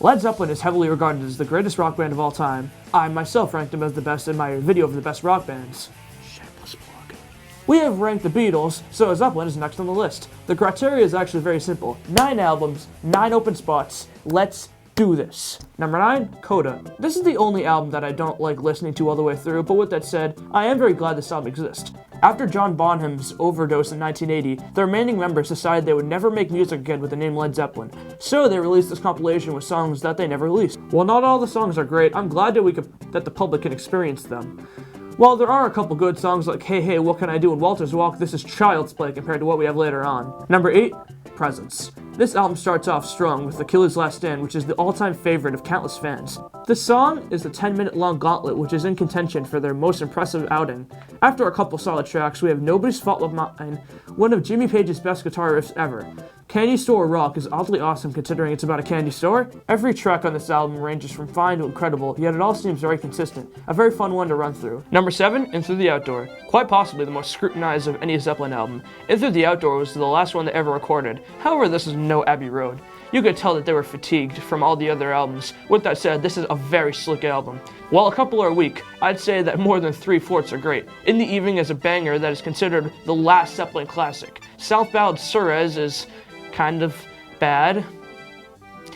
Led Zeppelin is heavily regarded as the greatest rock band of all time. I myself ranked them as the best in my video of the best rock bands. Shameless plug. We have ranked the Beatles, so Zeppelin is next on the list. The criteria is actually very simple. 9 albums, 9 open spots. Let's do this. Number 9, Coda. This is the only album that I don't like listening to all the way through, but with that said, I am very glad this album exists. After John Bonham's overdose in 1980, the remaining members decided they would never make music again with the name Led Zeppelin, so they released this compilation with songs that they never released. While not all the songs are great, I'm glad that the public can experience them. While there are a couple good songs like Hey Hey What Can I Do and Walter's Walk, this is child's play compared to what we have later on. Number 8, Presence. This album starts off strong with The Killer's Last Stand, which is the all-time favorite of countless fans. The song is the 10-minute long gauntlet, which is in contention for their most impressive outing. After a couple solid tracks, we have Nobody's Fault But Mine, one of Jimmy Page's best guitar riffs ever. Candy Store Rock is oddly awesome considering it's about a candy store. Every track on this album ranges from fine to incredible, yet it all seems very consistent. A very fun one to run through. Number 7, Into the Outdoor. Quite possibly the most scrutinized of any Zeppelin album. Into the Outdoor was the last one they ever recorded. However, this is no Abbey Road. You could tell that they were fatigued from all the other albums. With that said, this is a very slick album. While a couple are weak, I'd say that more than 3/4 are great. In the Evening is a banger that is considered the last Zeppelin classic. Southbound Suarez is kind of bad.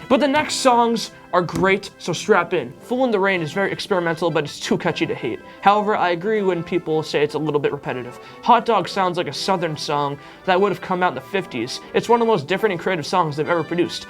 But the next songs are great, so strap in. Fool in the Rain is very experimental, but it's too catchy to hate. However, I agree when people say it's a little bit repetitive. Hot Dog sounds like a southern song that would have come out in the 50s. It's one of the most different and creative songs they've ever produced.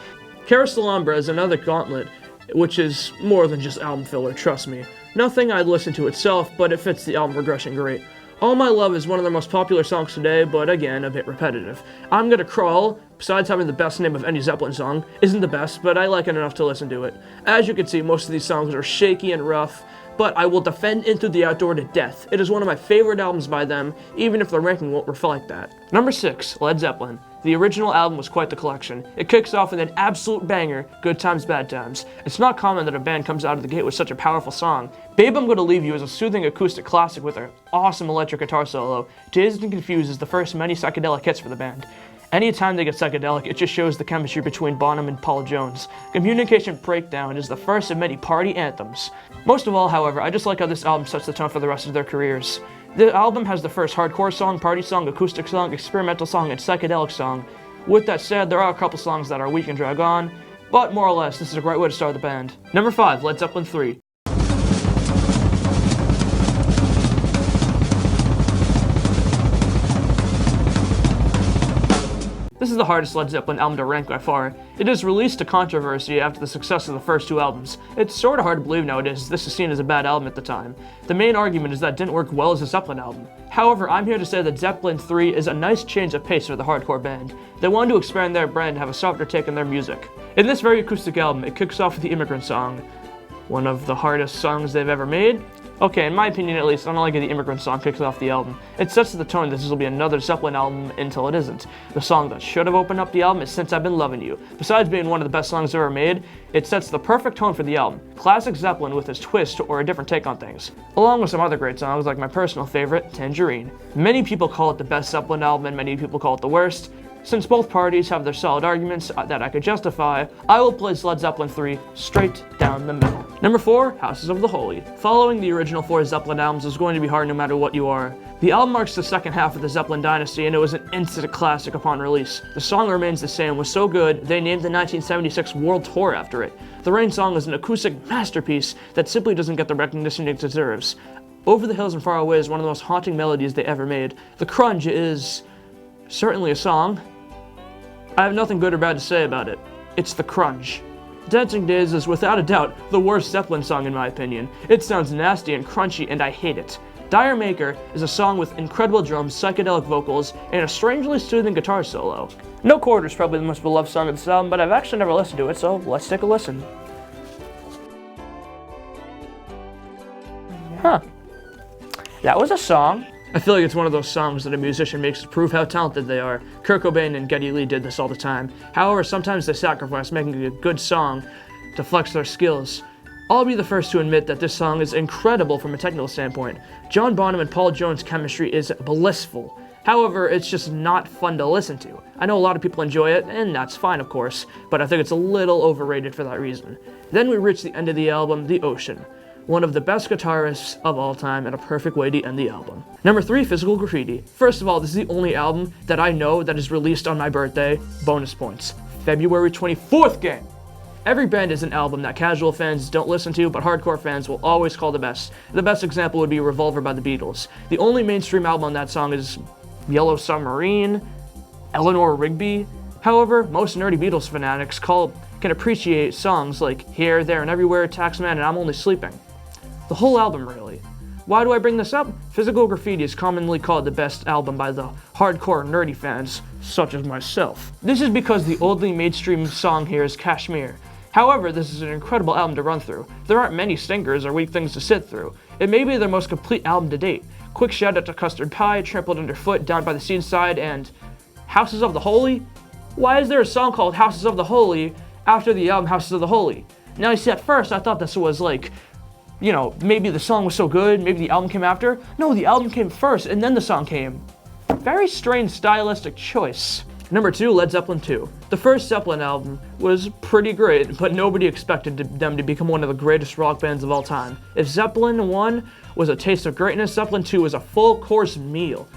Carouselambra is another gauntlet, which is more than just album filler, trust me. Nothing I'd listen to itself, but it fits the album progression great. All My Love is one of their most popular songs today, but again, a bit repetitive. I'm Gonna Crawl, besides having the best name of any Zeppelin song, isn't the best, but I like it enough to listen to it. As you can see, most of these songs are shaky and rough, but I will defend Into the Outdoor to death. It is one of my favorite albums by them, even if the ranking won't reflect that. Number 6, Led Zeppelin. The original album was quite the collection. It kicks off with an absolute banger, Good Times, Bad Times. It's not common that a band comes out of the gate with such a powerful song. Babe, I'm Gonna Leave You is a soothing acoustic classic with an awesome electric guitar solo. Dazed and Confused is the first of many psychedelic hits for the band. Anytime they get psychedelic, it just shows the chemistry between Bonham and Paul Jones. Communication Breakdown is the first of many party anthems. Most of all, however, I just like how this album sets the tone for the rest of their careers. The album has the first hardcore song, party song, acoustic song, experimental song, and psychedelic song. With that said, there are a couple songs that are weak and drag on, but more or less, this is a great way to start the band. Number 5, Led Zeppelin 3. This is the hardest Led Zeppelin album to rank by far. It is released to controversy after the success of the first 2 albums. It's sort of hard to believe nowadays this is seen as a bad album at the time. The main argument is that it didn't work well as a Zeppelin album. However, I'm here to say that Zeppelin 3 is a nice change of pace for the hardcore band. They wanted to expand their brand and have a softer take on their music. In this very acoustic album, it kicks off with the Immigrant Song, one of the hardest songs they've ever made. Okay, in my opinion at least, I don't like how the Immigrant Song kicks off the album. It sets the tone that this will be another Zeppelin album until it isn't. The song that should have opened up the album is Since I've Been Loving You. Besides being one of the best songs ever made, it sets the perfect tone for the album. Classic Zeppelin with its twist or a different take on things. Along with some other great songs like my personal favorite, Tangerine. Many people call it the best Zeppelin album and many people call it the worst. Since both parties have their solid arguments that I could justify, I will place Led Zeppelin 3 straight down the middle. Number 4, Houses of the Holy. Following the original 4 Zeppelin albums is going to be hard no matter what you are. The album marks the second half of the Zeppelin dynasty and it was an instant classic upon release. The song remains the same, was so good they named the 1976 World Tour after it. The Rain song is an acoustic masterpiece that simply doesn't get the recognition it deserves. Over the Hills and Far Away is one of the most haunting melodies they ever made. The Crunch is certainly a song. I have nothing good or bad to say about it. It's the crunch. Dancing Days is without a doubt the worst Zeppelin song in my opinion. It sounds nasty and crunchy and I hate it. Dire Maker is a song with incredible drums, psychedelic vocals, and a strangely soothing guitar solo. No Quarter is probably the most beloved song of this album, but I've actually never listened to it, so let's take a listen. Huh. That was a song. I feel like it's one of those songs that a musician makes to prove how talented they are. Kurt Cobain and Geddy Lee did this all the time. However, sometimes they sacrifice making a good song to flex their skills. I'll be the first to admit that this song is incredible from a technical standpoint. John Bonham and Paul Jones' chemistry is blissful. However, it's just not fun to listen to. I know a lot of people enjoy it, and that's fine of course, but I think it's a little overrated for that reason. Then we reach the end of the album, The Ocean. One of the best guitarists of all time and a perfect way to end the album. Number 3, Physical Graffiti. First of all, this is the only album that I know that is released on my birthday. Bonus points. February 24th, gang! Every band is an album that casual fans don't listen to, but hardcore fans will always call the best. The best example would be Revolver by the Beatles. The only mainstream album on that song is Yellow Submarine, Eleanor Rigby. However, most nerdy Beatles fanatics can appreciate songs like Here, There, and Everywhere, Taxman, and I'm Only Sleeping. The whole album, really. Why do I bring this up? Physical Graffiti is commonly called the best album by the hardcore nerdy fans, such as myself. This is because the only mainstream song here is Kashmir. However, this is an incredible album to run through. There aren't many stinkers or weak things to sit through. It may be their most complete album to date. Quick shout out to Custard Pie, Trampled Underfoot, Down by the Seaside, and Houses of the Holy? Why is there a song called Houses of the Holy after the album Houses of the Holy? Now you see, at first I thought this was like, you know, maybe the song was so good, maybe the album came after. No, the album came first and then the song came. Very strange stylistic choice. Number 2, Led Zeppelin 2. The first Zeppelin album was pretty great, but nobody expected them to become one of the greatest rock bands of all time. If Zeppelin 1 was a taste of greatness, Zeppelin 2 was a full-course meal.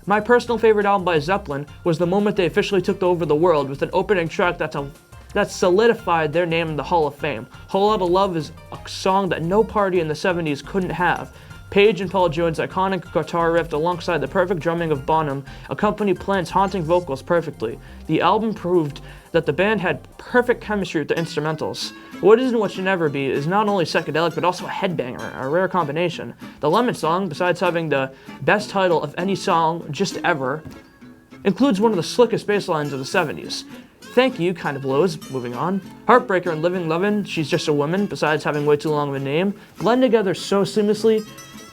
My personal favorite album by Zeppelin was the moment they officially took over the world with an opening track that solidified their name in the Hall of Fame. Whole Lotta Love is a song that no party in the 70s couldn't have. Page and Paul Jones' iconic guitar riff alongside the perfect drumming of Bonham accompanied Plant's haunting vocals perfectly. The album proved that the band had perfect chemistry with the instrumentals. What Is and What Should Never Be is not only psychedelic but also a headbanger, a rare combination. The Lemon Song, besides having the best title of any song just ever, includes one of the slickest bass lines of the 70s. Thank You kind of blows, moving on. Heartbreaker and Living Lovin', She's Just a Woman, besides having way too long of a name, blend together so seamlessly,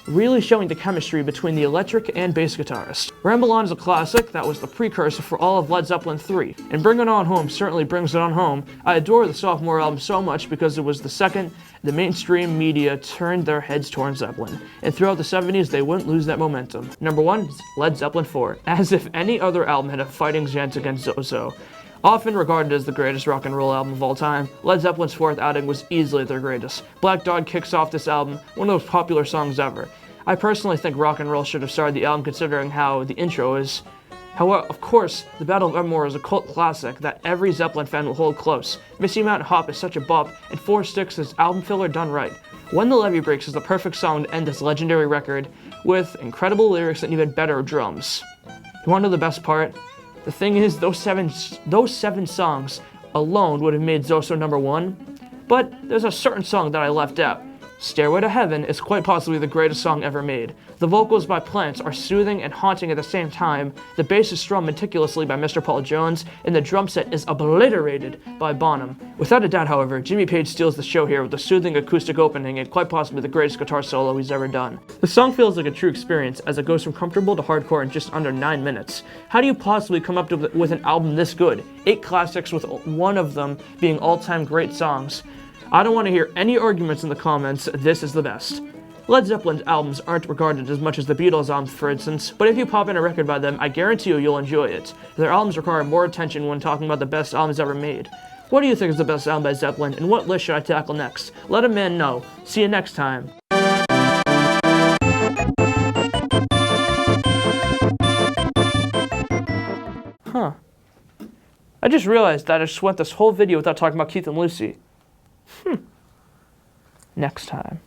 really showing the chemistry between the electric and bass guitarist. Ramble On is a classic that was the precursor for all of Led Zeppelin 3, and Bring It On Home certainly brings it on home. I adore the sophomore album so much because it was the second the mainstream media turned their heads towards Zeppelin, and throughout the 70s they wouldn't lose that momentum. Number 1 is Led Zeppelin 4, as if any other album had a fighting chance against Zozo. Often regarded as the greatest rock and roll album of all time, Led Zeppelin's 4th outing was easily their greatest. Black Dog kicks off this album, one of the most popular songs ever. I personally think rock and roll should have started the album considering how the intro is. However, of course, the Battle of Evermore is a cult classic that every Zeppelin fan will hold close. Misty Mountain Hop is such a bop, and 4 Sticks is album filler done right. When the Levee Breaks is the perfect song to end this legendary record, with incredible lyrics and even better drums. You want to know the best part? The thing is, those seven songs alone would have made Zoso number 1, but there's a certain song that I left out. Stairway to Heaven is quite possibly the greatest song ever made. The vocals by Plant are soothing and haunting at the same time, the bass is strummed meticulously by Mr. Paul Jones, and the drum set is obliterated by Bonham. Without a doubt, however, Jimmy Page steals the show here with a soothing acoustic opening and quite possibly the greatest guitar solo he's ever done. The song feels like a true experience as it goes from comfortable to hardcore in just under 9 minutes. How do you possibly come up with an album this good? 8 classics with one of them being all-time great songs. I don't want to hear any arguments in the comments, this is the best. Led Zeppelin's albums aren't regarded as much as the Beatles albums, for instance, but if you pop in a record by them, I guarantee you'll enjoy it. Their albums require more attention when talking about the best albums ever made. What do you think is the best album by Zeppelin, and what list should I tackle next? Let a man know. See you next time. Huh. I just realized that I just went this whole video without talking about Keith and Lucy. Next time.